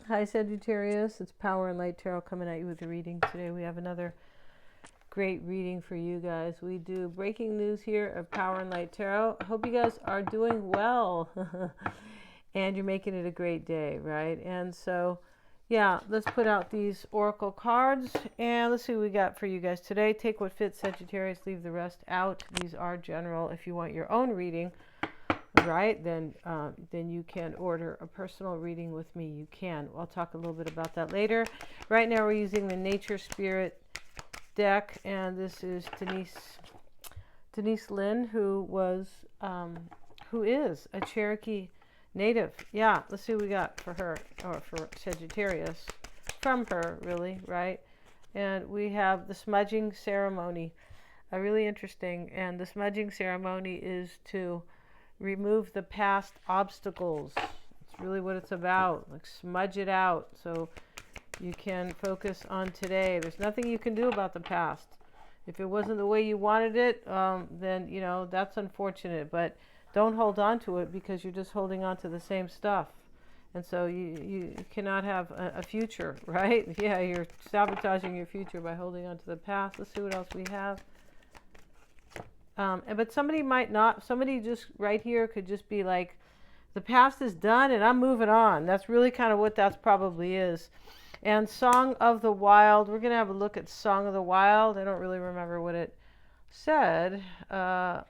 Hi, Sagittarius. It's Power and Light Tarot coming at you with a reading today. We have another great reading for you guys. We do breaking news here of Power and Light Tarot. I hope you guys are doing well and you're making it a great day, right? And so, yeah, let's put out these oracle cards and let's see what we got for you guys today. Take what fits, Sagittarius. Leave the rest out. These are general. If you want your own reading, right, then you can order a personal reading with me. You can. I'll talk a little bit about that later. Right now we're using the Nature Spirit deck, and this is Denise Lynn, who is a Cherokee native. Yeah, let's see what we got for her, or for Sagittarius, from her, really, right? And we have the smudging ceremony, really interesting. And the smudging ceremony is to remove the past obstacles. It's really what it's about. Like, smudge it out so you can focus on today. There's nothing you can do about the past. If it wasn't the way you wanted it, then, you know, that's unfortunate. But don't hold on to it, because you're just holding on to the same stuff. And so you cannot have a future, right? Yeah, you're sabotaging your future by holding on to the past. Let's see what else we have. But somebody might not, somebody just right here could just be like, the past is done and I'm moving on. That's really kind of what that probably is. And Song of the Wild, we're going to have a look at Song of the Wild. I don't really remember what it said. And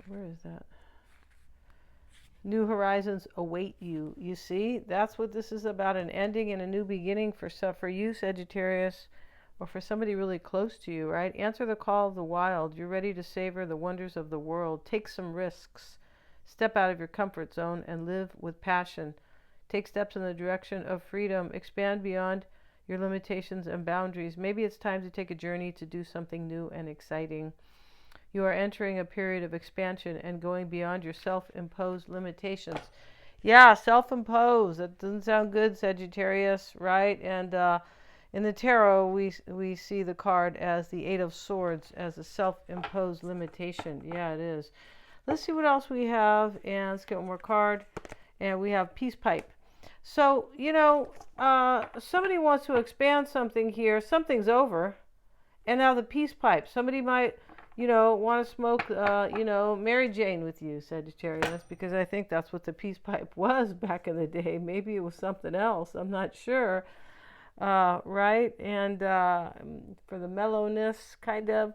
where is that? New horizons await you. You see, that's what this is about, an ending and a new beginning for you, Sagittarius, or for somebody really close to you, right? Answer the call of the wild. You're ready to savor the wonders of the world. Take some risks. Step out of your comfort zone and live with passion. Take steps in the direction of freedom. Expand beyond your limitations and boundaries. Maybe it's time to take a journey to do something new and exciting. You are entering a period of expansion and going beyond your self-imposed limitations. Yeah, self-imposed. That doesn't sound good, Sagittarius, right? And in the tarot, we see the card as the Eight of Swords, as a self-imposed limitation. Yeah, it is. Let's see what else we have, and let's get one more card. And we have Peace Pipe. So, you know, somebody wants to expand something here. Something's over. And now the Peace Pipe. Somebody might, you know, want to smoke, Mary Jane with you, Sagittarius, because I think that's what the Peace Pipe was back in the day. Maybe it was something else. I'm not sure. Right? And for the mellowness, kind of,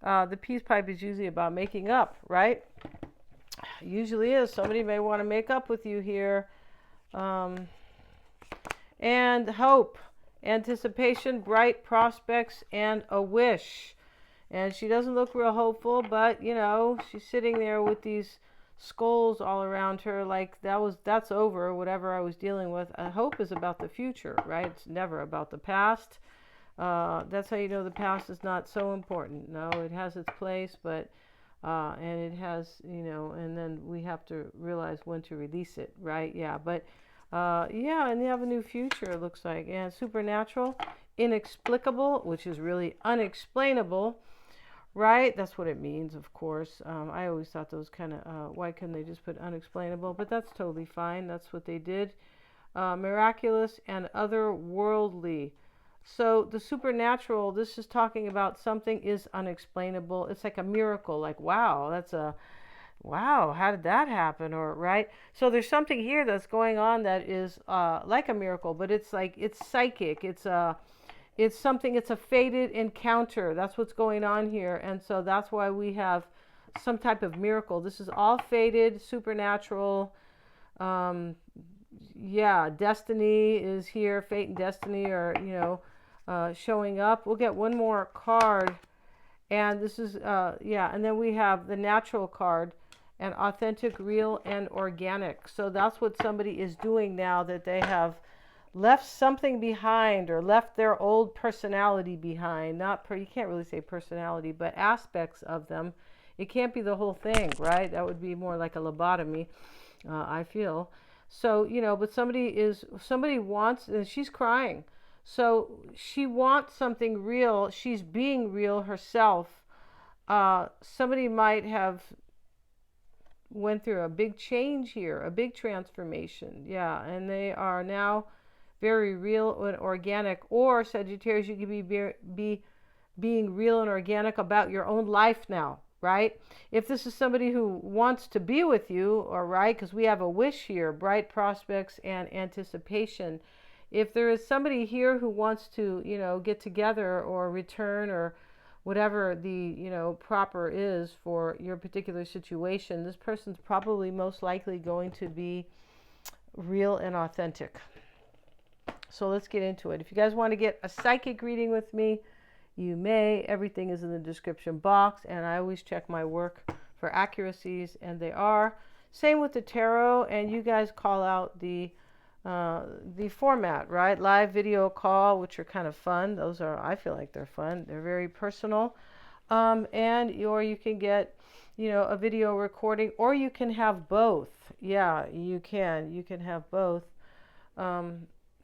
the Peace Pipe is usually about making up, right? Usually is. Somebody may want to make up with you here. And hope, anticipation, bright prospects, and a wish. And she doesn't look real hopeful, but, you know, she's sitting there with these skulls all around her, like that's over, whatever I was dealing with. Hope is about the future, right? It's never about the past. That's how you know the past is not so important. No, it has its place, but and it has, you know, and then we have to realize when to release it, right? Yeah, but yeah, and you have a new future, it looks like. And supernatural, inexplicable, which is really unexplainable, right? That's what it means, of course. I always thought those kind of, why couldn't they just put unexplainable? But that's totally fine. That's what they did. Miraculous and otherworldly. So the supernatural, this is talking about something is unexplainable. It's like a miracle, like, wow, wow, how did that happen? Or, right? So there's something here that's going on that is like a miracle, but it's like, it's psychic. It's something, it's a fated encounter. That's what's going on here. And so that's why we have some type of miracle. This is all fated, supernatural. Yeah, destiny is here. Fate and destiny are, you know, showing up. We'll get one more card. And this is, yeah, and then we have the natural card, and authentic, real, and organic. So that's what somebody is doing now, that they have left something behind, or left their old personality behind. You can't really say personality, but aspects of them. It can't be the whole thing, right? That would be more like a lobotomy, I feel. So, you know, but somebody wants, and she's crying. So she wants something real. She's being real herself. Somebody might have went through a big change here, a big transformation. Yeah, and they are now very real and organic. Or Sagittarius, you could be being real and organic about your own life now, right? If this is somebody who wants to be with you, or right, because we have a wish here, bright prospects and anticipation. If there is somebody here who wants to, get together or return or whatever the, proper is for your particular situation, this person's probably most likely going to be real and authentic. So let's get into it. If you guys want to get a psychic reading with me, you may. Everything is in the description box, and I always check my work for accuracies, and they are. Same with the tarot, and you guys call out the format, right? Live video call, which are kind of fun. Those are, I feel like they're fun. They're very personal. Or you can get, a video recording, or you can have both. Yeah, you can. You can have both.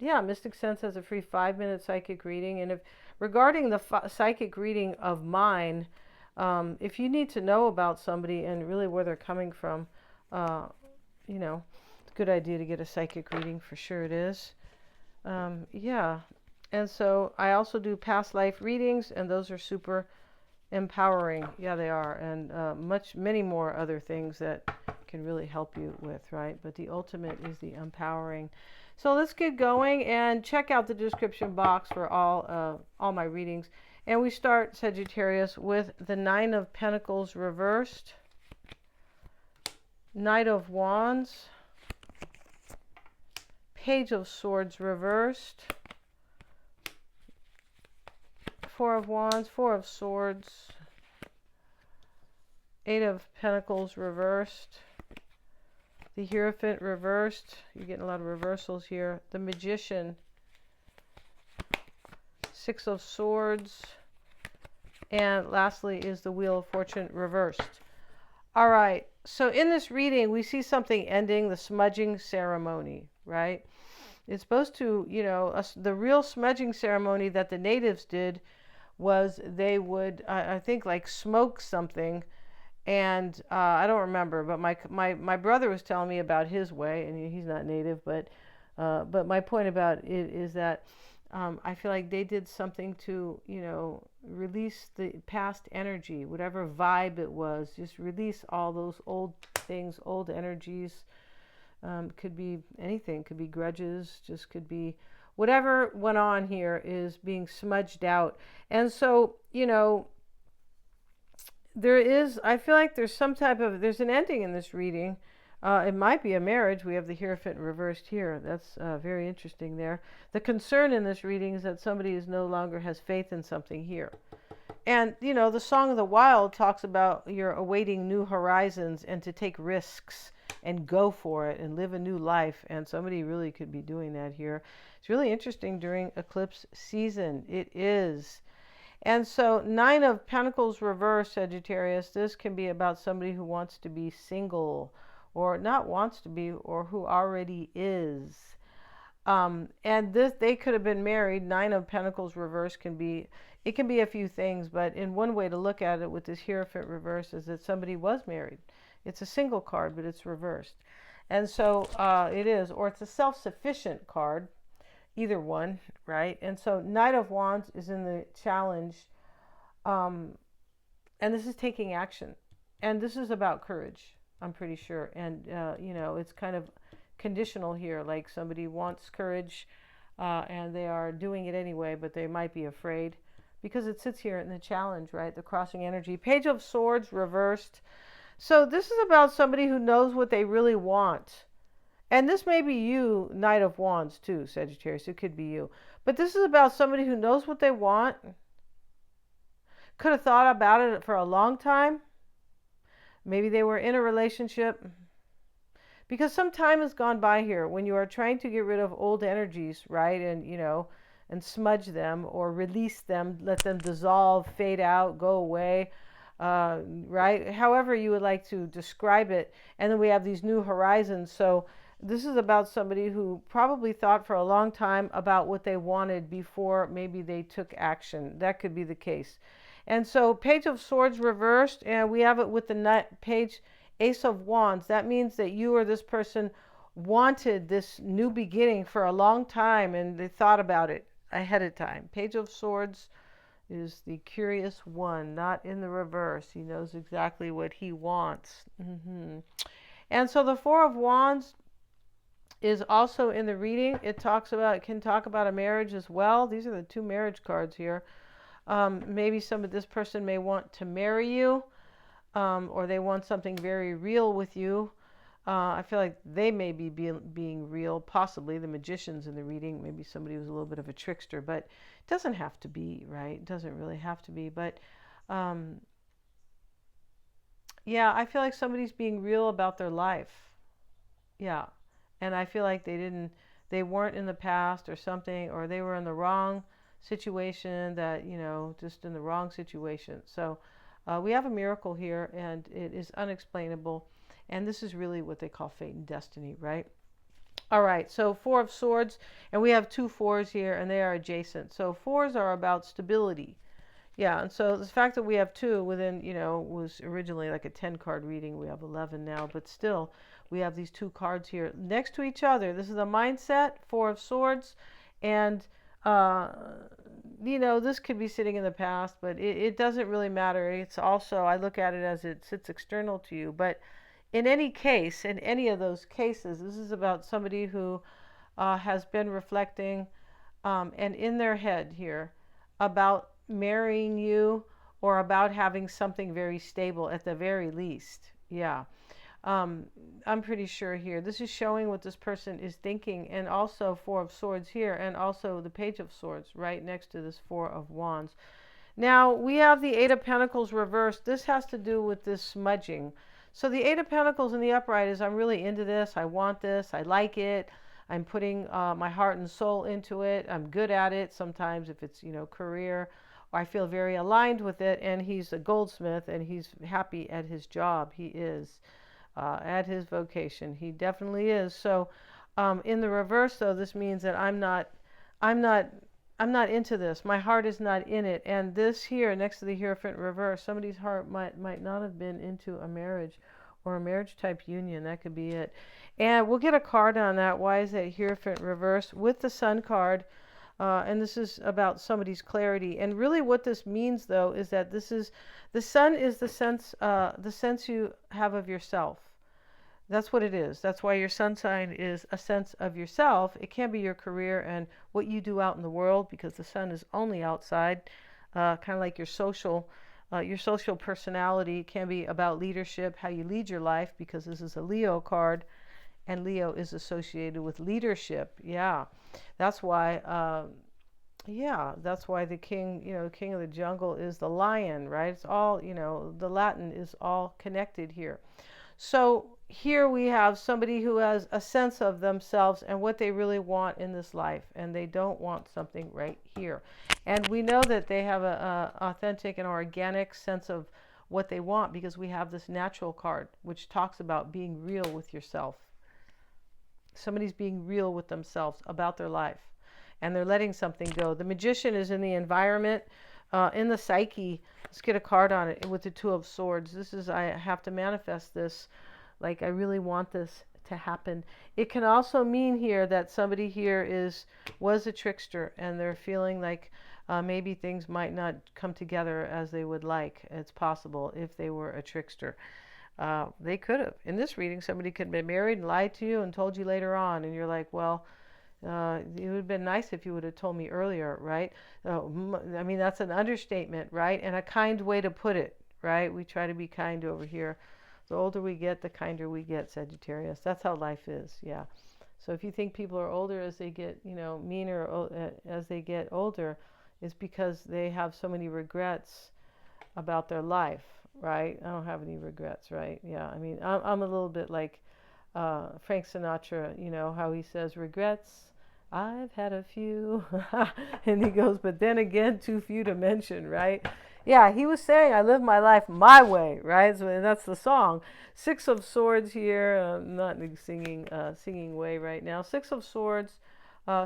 Mystic Sense has a free 5-minute psychic reading. And regarding the psychic reading of mine, if you need to know about somebody and really where they're coming from, it's a good idea to get a psychic reading, for sure it is. And so I also do past life readings, and those are super empowering. Yeah, they are. And many more other things that can really help you with, right? But the ultimate is the empowering. So let's get going and check out the description box for all my readings. And we start, Sagittarius, with the 9 of Pentacles reversed, Knight of Wands, Page of Swords reversed, 4 of Wands, 4 of Swords, 8 of Pentacles reversed, the Hierophant reversed. You're getting a lot of reversals here. The Magician, 6 of Swords, and lastly is the Wheel of Fortune reversed. All right, so in this reading, we see something ending, the smudging ceremony, right? It's supposed to, the real smudging ceremony that the natives did was they would, I think, like smoke something. And I don't remember, but my brother was telling me about his way, and he's not native, but my point about it is that I feel like they did something to, release the past energy, whatever vibe it was, just release all those old things, old energies. Could be anything, could be grudges, just could be whatever went on here is being smudged out. And so, I feel like there's there's an ending in this reading. It might be a marriage. We have the Hierophant reversed here. That's very interesting there. The concern in this reading is that somebody no longer has faith in something here. And, the Song of the Wild talks about you're awaiting new horizons and to take risks and go for it and live a new life. And somebody really could be doing that here. It's really interesting during eclipse season. It is. And so 9 of Pentacles reversed, Sagittarius, this can be about somebody who wants to be single, or not wants to be, or who already is. And they could have been married. 9 of Pentacles reversed can be a few things, but in one way to look at it with this Hierophant reverse is that somebody was married. It's a single card, but it's reversed. And so it is, or it's a self-sufficient card. Either one, right? And so Knight of Wands is in the challenge. And this is taking action. And this is about courage, I'm pretty sure. And, it's kind of conditional here. Like somebody wants courage and they are doing it anyway, but they might be afraid because it sits here in the challenge, right? The crossing energy. Page of Swords reversed. So this is about somebody who knows what they really want. And this may be you, Knight of Wands, too, Sagittarius. It could be you. But this is about somebody who knows what they want. Could have thought about it for a long time. Maybe they were in a relationship. Because some time has gone by here when you are trying to get rid of old energies, right? And, and smudge them or release them, let them dissolve, fade out, go away. Right? However you would like to describe it. And then we have these new horizons. So this is about somebody who probably thought for a long time about what they wanted before maybe they took action. That could be the case. And so Page of Swords reversed, and we have it with the page Ace of Wands. That means that you or this person wanted this new beginning for a long time, and they thought about it ahead of time. Page of Swords is the curious one, not in the reverse. He knows exactly what he wants. And so the Four of Wands is also in the reading. It can talk about a marriage as well. These are the two marriage cards here. Maybe this person may want to marry you, or they want something very real with you. I feel like they may be being real, possibly the magicians in the reading. Maybe somebody was a little bit of a trickster, but it doesn't have to be, right? It doesn't really have to be. But yeah, I feel like somebody's being real about their life. Yeah. And I feel like they weren't in the past or something, or they were in the wrong situation, just in the wrong situation. So we have a miracle here, and it is unexplainable. And this is really what they call fate and destiny, right? All right, so Four of Swords, and we have two fours here, and they are adjacent. So fours are about stability. Yeah, and so the fact that we have two within, was originally like a 10-card reading. We have 11 now, but still, we have these two cards here next to each other. This is a mindset, Four of Swords, and, this could be sitting in the past, but it doesn't really matter. It's also, I look at it as it sits external to you, but in any case, in any of those cases, this is about somebody who has been reflecting and in their head here about marrying you, or about having something very stable at the very least. Yeah. I'm pretty sure here. This is showing what this person is thinking, and also Four of Swords here, and also the Page of Swords right next to this Four of Wands. Now, we have the Eight of Pentacles reversed. This has to do with this smudging. So the Eight of Pentacles in the upright is, I'm really into this. I want this. I like it. I'm putting my heart and soul into it. I'm good at it. Sometimes if it's, career, I feel very aligned with it. And he's a goldsmith, and he's happy at his job. He is at his vocation. He definitely is. So in the reverse, though, this means that I'm not into this. My heart is not in it. And this here, next to the Hierophant reverse, somebody's heart might not have been into a marriage or a marriage type union. That could be it. And we'll get a card on that. Why is that Hierophant reverse with the Sun card? And this is about somebody's clarity. And really what this means, though, is that the Sun is the sense you have of yourself. That's what it is. That's why your sun sign is a sense of yourself. It can be your career and what you do out in the world, because the sun is only outside. Kind of like your social personality can be about leadership, how you lead your life, because this is a Leo card, and Leo is associated with leadership. Yeah, that's why. That's why the king, king of the jungle is the lion, right? It's all, the Latin is all connected here. So here we have somebody who has a sense of themselves and what they really want in this life, and they don't want something right here. And we know that they have a authentic and organic sense of what they want, because we have this natural card, which talks about being real with yourself. Somebody's being real with themselves about their life, and they're letting something go. The Magician is in the environment, in the psyche. Let's get a card on it with the Two of Swords. This is, I have to manifest this. Like, I really want this to happen. It can also mean here that somebody here was a trickster, and they're feeling like maybe things might not come together as they would like. It's possible if they were a trickster. They could have. In this reading, somebody could have been married and lied to you and told you later on, and you're like, well, it would have been nice if you would have told me earlier, right? I mean, that's an understatement, right? And a kind way to put it, right? We try to be kind over here. The older we get, the kinder we get, Sagittarius. That's how life is, yeah. So if you think people are older as they get, meaner as they get older, it's because they have so many regrets about their life, right? I don't have any regrets, right? Yeah, I mean, I'm a little bit like Frank Sinatra, how he says, regrets, I've had a few. And he goes, but then again, too few to mention, right? Yeah, he was saying, I live my life my way, right? So, and that's the song. Six of Swords here, not in a singing way right now. Six of Swords,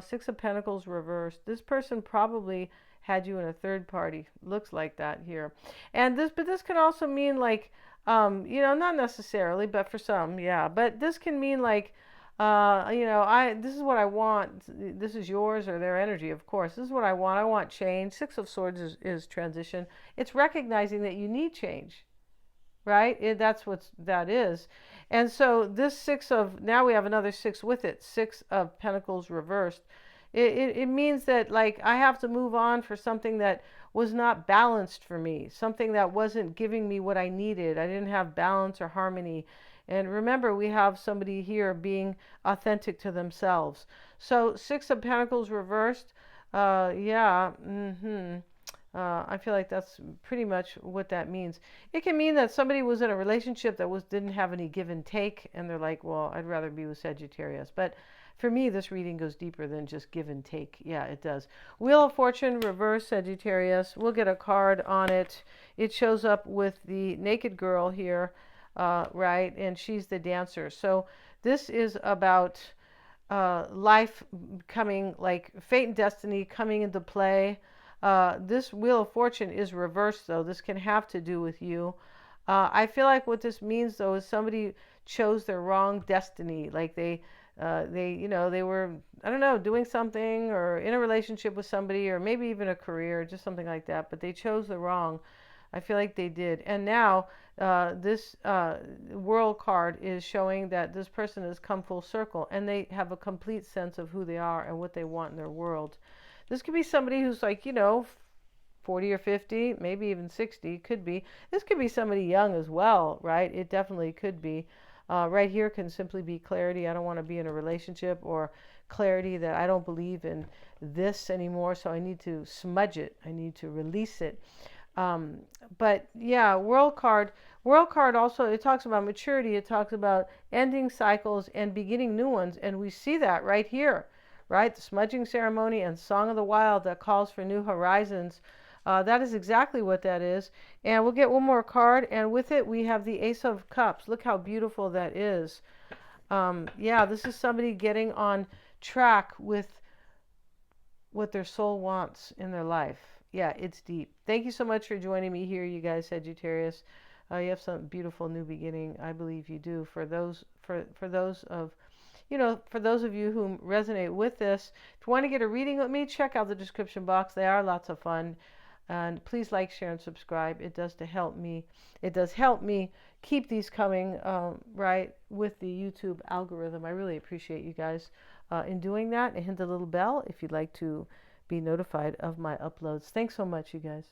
Six of Pentacles reversed. This person probably had you in a third party. Looks like that here. And this can also mean like, not necessarily, but for some, yeah. But this can mean like, this is what I want. This is yours or their energy, of course. This is what I want. I want change. Six of Swords is transition. It's recognizing that you need change, right? That's what that is. And so this now we have another six with it, Six of Pentacles reversed. It means that like I have to move on for something that was not balanced for me, something that wasn't giving me what I needed. I didn't have balance or harmony. And remember, we have somebody here being authentic to themselves. So Six of Pentacles reversed, yeah, I feel like that's pretty much what that means. It can mean that somebody was in a relationship that didn't have any give and take, and they're like, well, I'd rather be with Sagittarius. But for me, this reading goes deeper than just give and take. Yeah, it does. Wheel of Fortune, reverse Sagittarius. We'll get a card on it. It shows up with the naked girl here, right? And she's the dancer. So this is about life coming, like fate and destiny coming into play. This Wheel of Fortune is reversed, though. This can have to do with you. I feel like what this means, though, is somebody chose their wrong destiny. Like they were, I don't know, doing something or in a relationship with somebody or maybe even a career, just something like that. But they chose the wrong. I feel like they did. And now this World card is showing that this person has come full circle and they have a complete sense of who they are and what they want in their world. This could be somebody who's like, 40 or 50, maybe even 60, could be. This could be somebody young as well, right? It definitely could be. Right here can simply be clarity. I don't want to be in a relationship, or clarity that I don't believe in this anymore, so I need to smudge it. I need to release it. But yeah, World card also, it talks about maturity. It talks about ending cycles and beginning new ones. And we see that right here, right? The smudging ceremony and Song of the Wild that calls for new horizons. That is exactly what that is. And we'll get one more card. And with it, we have the Ace of Cups. Look how beautiful that is. Yeah, this is somebody getting on track with what their soul wants in their life. Yeah, it's deep. Thank you so much for joining me here, you guys, Sagittarius. You have some beautiful new beginning. I believe you do. For those of you who resonate with this, if you want to get a reading with me, check out the description box. They are lots of fun. And please like, share, and subscribe. It does help me keep these coming right with the YouTube algorithm. I really appreciate you guys in doing that. And hit the little bell if you'd like to be notified of my uploads. Thanks so much, you guys.